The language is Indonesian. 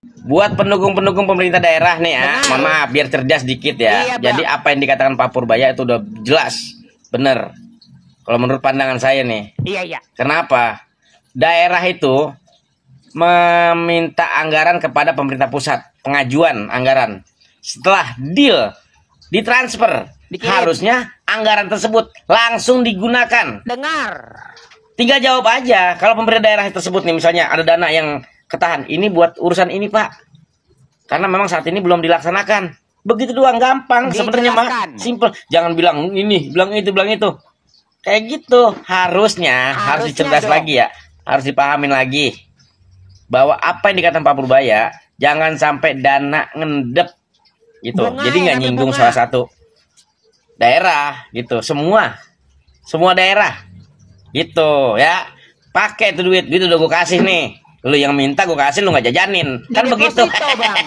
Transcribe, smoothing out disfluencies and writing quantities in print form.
Buat pendukung-pendukung pemerintah daerah nih ya, Benar. mohon maaf biar cerdas dikit ya. Iya, Bang. Jadi apa yang dikatakan Pak Purbaya itu udah jelas, bener. Kalau menurut pandangan saya nih, Iya. kenapa? Daerah itu meminta anggaran kepada pemerintah pusat, pengajuan anggaran. Setelah deal, ditransfer, Dikirim. harusnya anggaran tersebut langsung digunakan. Dengar. Tinggal jawab aja. Kalau pemerintah daerah tersebut nih misalnya ada dana yang ketahan, ini buat urusan ini Pak, karena memang saat ini belum dilaksanakan. Begitu doang, gampang sebenarnya mah, Dijelaskan. simple. Jangan bilang ini, bilang itu. Kayak gitu. Harusnya harus dicerdas dong. lagi ya. Harus dipahamin lagi bahwa apa yang dikatakan Pak Purbaya, jangan sampai dana ngendep gitu. Bunga Jadi ya, nggak ngambil nyinggung bunga. salah satu daerah gitu. Semua daerah gitu ya. Pakai itu duit udah gue kasih nih. Lu yang minta gue kasih, lu nggak jajanin. Kan Di begitu. deposito, Bang.